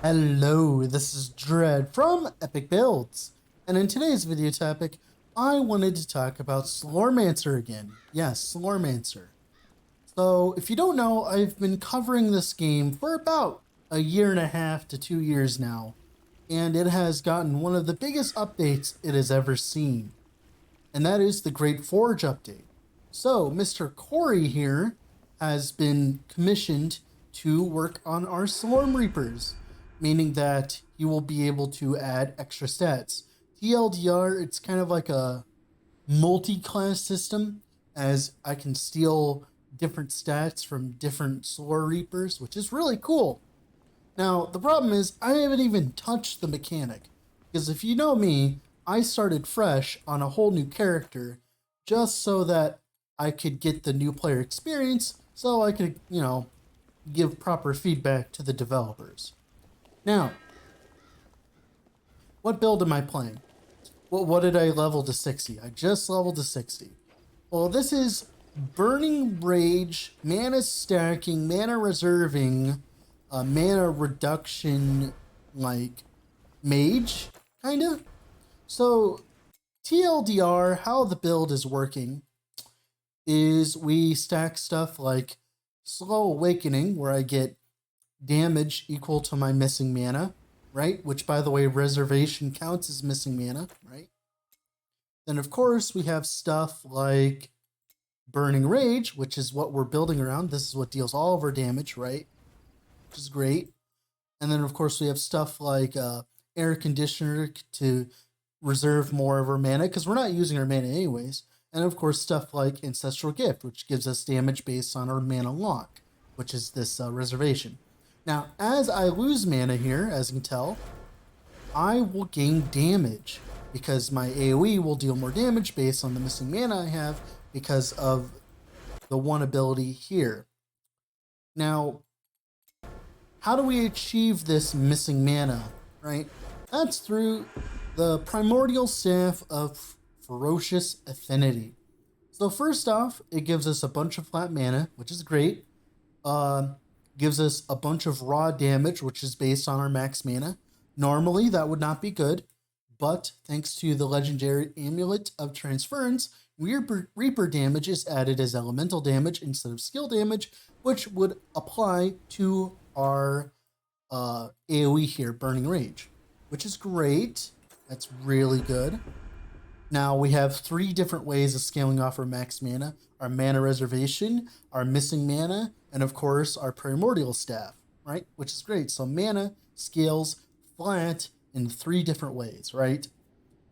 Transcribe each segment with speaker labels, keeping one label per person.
Speaker 1: Hello, this is Dread from Epic Builds, and in today's video topic, I wanted to talk about Slormancer again. Yes, Slormancer. So, if you don't know, I've been covering this game for about a year and a half to 2 years now, and it has gotten one of the biggest updates it has ever seen, and that is the Great Forge update. So, Mr. Corey here has been commissioned to work on our Slorm Reapers, meaning that you will be able to add extra stats. TLDR, it's kind of like a multi-class system, as I can steal different stats from different Slor Reapers, which is really cool. Now, the problem is, I haven't even touched the mechanic, because if you know me, I started fresh on a whole new character, just so that I could get the new player experience, so I could, give proper feedback to the developers. Now, what build am I playing? What did I level to 60? I just leveled to 60. Well, this is Burning Rage, mana stacking, mana reserving, mana reduction, like, mage, kinda? So, TLDR, how the build is working is we stack stuff like Slow Awakening, where I get damage equal to my missing mana, right? Which, by the way, reservation counts as missing mana, right? Then, of course, we have stuff like Burning Rage, which is what we're building around. This is what deals all of our damage, right? Which is great. And then, of course, we have stuff like Air Conditioner to reserve more of our mana, because we're not using our mana anyways. And, of course, stuff like Ancestral Gift, which gives us damage based on our mana lock, which is this reservation. Now, as I lose mana here, as you can tell, I will gain damage, because my AoE will deal more damage based on the missing mana I have because of the one ability here. Now, how do we achieve this missing mana, right? That's through the Primordial Staff of Ferocious Affinity. So first off, it gives us a bunch of flat mana, which is great. Gives us a bunch of raw damage, which is based on our max mana. Normally, that would not be good, but thanks to the legendary Amulet of Transference, Reaper damage is added as elemental damage instead of skill damage, which would apply to our AoE here, Burning Rage, which is great. That's really good. Now, we have 3 different ways of scaling off our max mana: our mana reservation, our missing mana, and of course, our primordial staff, right? Which is great. So mana scales flat in 3 different ways, right?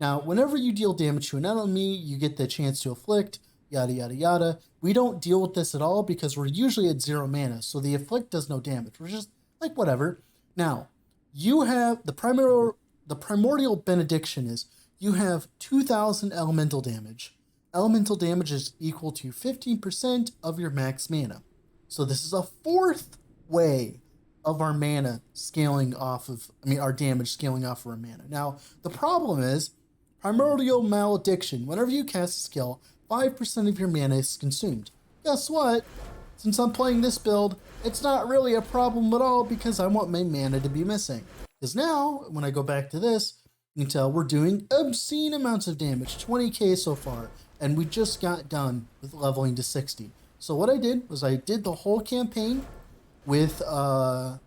Speaker 1: Now, whenever you deal damage to an enemy, you get the chance to afflict, yada, yada, yada. We don't deal with this at all because we're usually at 0 mana, so the afflict does no damage. We're just like, whatever. Now, you have the primordial benediction is you have 2,000 elemental damage. Elemental damage is equal to 15% of your max mana. So this is a 4th way of our mana scaling off of, our damage scaling off of our mana. Now, the problem is Primordial Malediction. Whenever you cast a skill, 5% of your mana is consumed. Guess what? Since I'm playing this build, it's not really a problem at all because I want my mana to be missing. Because now, when I go back to this, you can tell we're doing obscene amounts of damage, 20k so far, and we just got done with leveling to 60. So what I did was I did the whole campaign with, I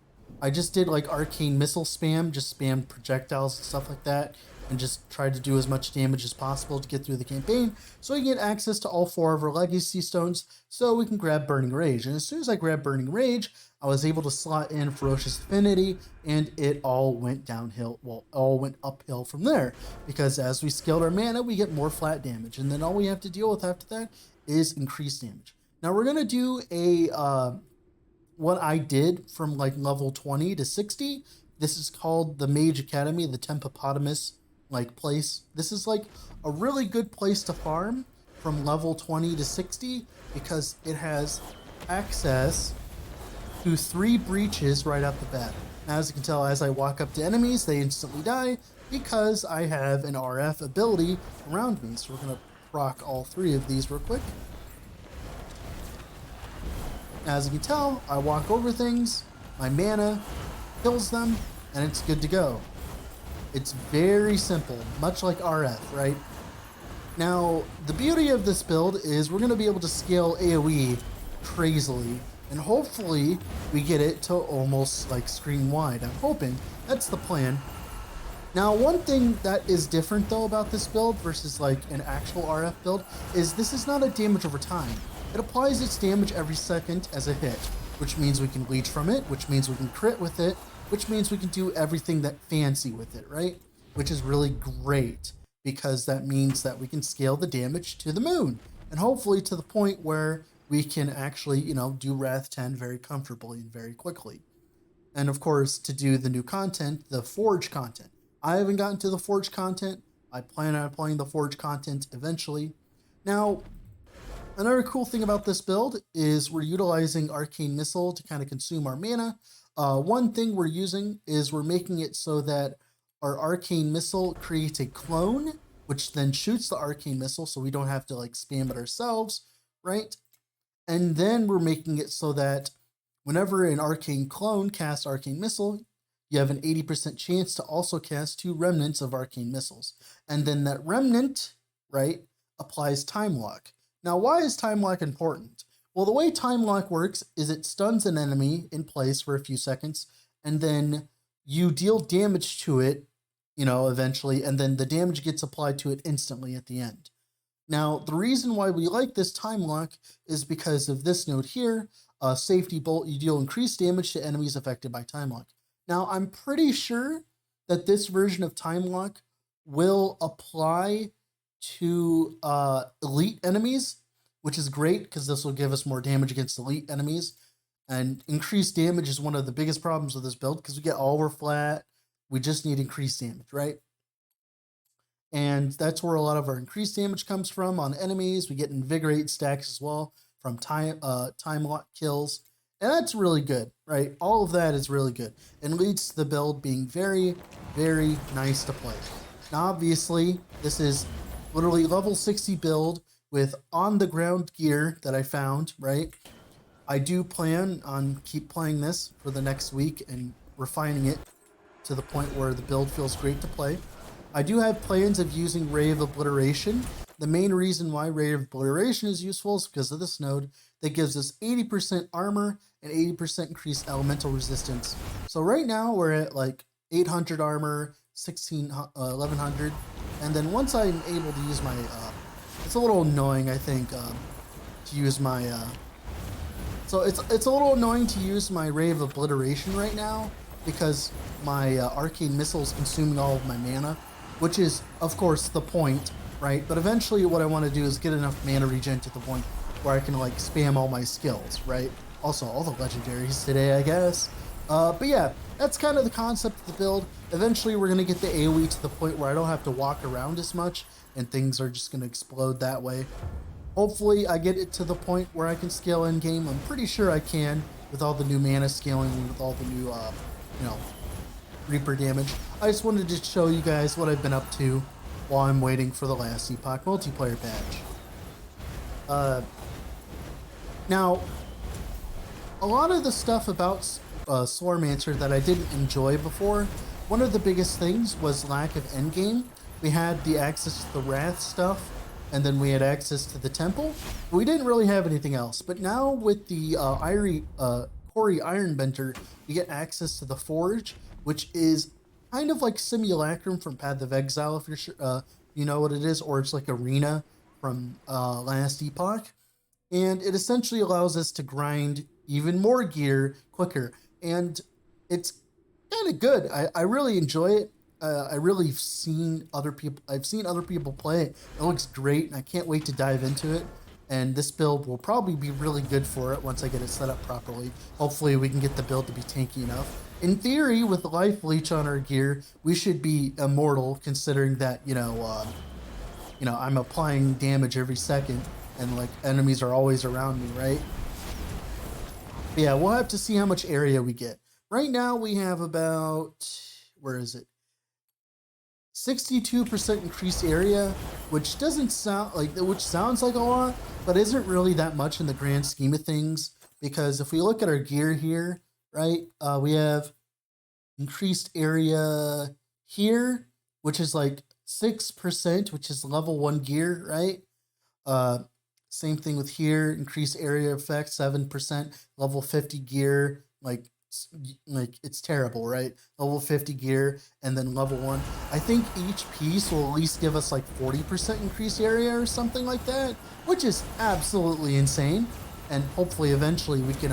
Speaker 1: just did like arcane missile spam, just spammed projectiles and stuff like that, and just tried to do as much damage as possible to get through the campaign, so we get access to all 4 of our legacy stones, so we can grab Burning Rage. And as soon as I grabbed Burning Rage, I was able to slot in Ferocious Affinity, and it all went downhill, well, all went uphill from there, because as we scaled our mana, we get more flat damage, and then all we have to deal with after that is increased damage. Now we're going to do a, what I did from like level 20 to 60. This is called the Mage Academy, the Tempopotamus like place. This is like a really good place to farm from level 20 to 60 because it has access to 3 breaches right off the bat. Now, as you can tell, as I walk up to enemies, they instantly die because I have an RF ability around me. So we're going to proc all 3 of these real quick. As you can tell, I walk over things, my mana kills them, and it's good to go. It's very simple, much like RF, right? Now, the beauty of this build is we're going to be able to scale AoE crazily, and hopefully we get it to almost like screen wide. I'm hoping that's the plan. Now, one thing that is different though about this build versus like an actual RF build is this is not a damage over time. It applies its damage every second as a hit, which means we can leech from it, which means we can crit with it, which means we can do everything that fancy with it, right? Which is really great because that means that we can scale the damage to the moon and hopefully to the point where we can actually, you know, do Wrath 10 very comfortably and very quickly. And of course, to do the new content, the Forge content. I haven't gotten to the Forge content. I plan on playing the Forge content eventually. Now, another cool thing about this build is we're utilizing Arcane Missile to kind of consume our mana. One thing we're using is we're making it so that our Arcane Missile creates a clone, which then shoots the Arcane Missile so we don't have to like spam it ourselves, right? And then we're making it so that whenever an Arcane clone casts Arcane Missile, you have an 80% chance to also cast 2 remnants of Arcane Missiles. And then that remnant, right, applies Time Lock. Now, why is Time Lock important? Well, the way Time Lock works is it stuns an enemy in place for a few seconds, and then you deal damage to it, you know, eventually, and then the damage gets applied to it instantly at the end. Now, the reason why we like this Time Lock is because of this note here, Safety Bolt, you deal increased damage to enemies affected by Time Lock. Now, I'm pretty sure that this version of Time Lock will apply to elite enemies, which is great because this will give us more damage against elite enemies. And increased damage is one of the biggest problems with this build because we get all over flat. We just need increased damage, right? And that's where a lot of our increased damage comes from on enemies. We get invigorate stacks as well from time lock kills. And that's really good, right? All of that is really good and leads to the build being very, very nice to play. Now, obviously, this is literally level 60 build with on-the-ground gear that I found, right? I do plan on keep playing this for the next week and refining it to the point where the build feels great to play. I do have plans of using Ray of Obliteration. The main reason why Ray of Obliteration is useful is because of this node that gives us 80% armor and 80% increased elemental resistance. So right now we're at like 800 armor, 1100, and then once I'm able to use my, it's a little annoying, I think, to use my, so it's a little annoying to use my Ray of Obliteration right now because my Arcane Missile is consuming all of my mana, which is, of course, the point, right? But eventually what I want to do is get enough mana regen to the point where I can, like, spam all my skills, right? Also, all the legendaries today, I guess. But yeah, that's kind of the concept of the build. Eventually, we're going to get the AoE to the point where I don't have to walk around as much, and things are just going to explode that way. Hopefully, I get it to the point where I can scale in-game. I'm pretty sure I can with all the new mana scaling and with all the new, you know, Reaper damage. I just wanted to show you guys what I've been up to while I'm waiting for the last Epoch multiplayer patch. Now, a lot of the stuff about Slormancer that I didn't enjoy before, one of the biggest things was lack of endgame. We had the access to the Wrath stuff, and then we had access to the Temple. We didn't really have anything else. But now with the Quarry Ironbender, you get access to the Forge, which is kind of like Simulacrum from Path of Exile, if you're sure, you know what it is, or it's like Arena from last Epoch. And it essentially allows us to grind even more gear quicker. And it's kind of good. I really enjoy it. I've seen other people play it. It looks great, and I can't wait to dive into it. And this build will probably be really good for it once I get it set up properly. Hopefully we can get the build to be tanky enough. In theory, with Life Leech on our gear, we should be immortal, considering that, you know, I'm applying damage every second, and like enemies are always around me, right? But yeah, we'll have to see how much area we get. Right now we have about, where is it? 62% increased area, which doesn't sound like, which sounds like a lot, but isn't really that much in the grand scheme of things. Because if we look at our gear here, right, we have increased area here, which is like 6%, which is level 1 gear, right? Uh, Same thing with here, increased area effect, 7%, level 50 gear, like it's terrible, right? Level 50 gear and then level 1. I think each piece will at least give us like 40% increased area or something like that, which is absolutely insane. And hopefully eventually we can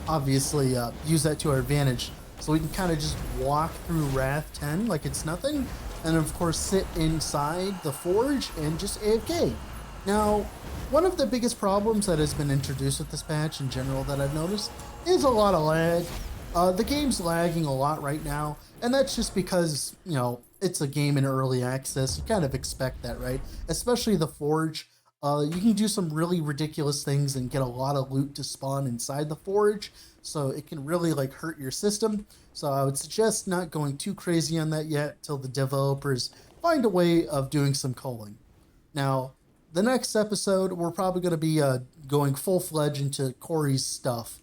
Speaker 1: obviously use that to our advantage. So we can kind of just walk through Wrath 10 like it's nothing, and of course sit inside the forge and just AFK. Now, one of the biggest problems that has been introduced with this patch in general that I've noticed is a lot of lag. The game's lagging a lot right now, and that's just because, you know, it's a game in early access. You kind of expect that, right? Especially the forge. You can do some really ridiculous things and get a lot of loot to spawn inside the forge, so it can really like hurt your system. So I would suggest not going too crazy on that yet till the developers find a way of doing some culling. Now, the next episode, we're probably going to be going full-fledged into Corey's stuff.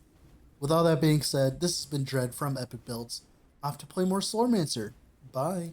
Speaker 1: With all that being said, this has been Dread from Epic Builds. Off to play more Slormancer. Bye.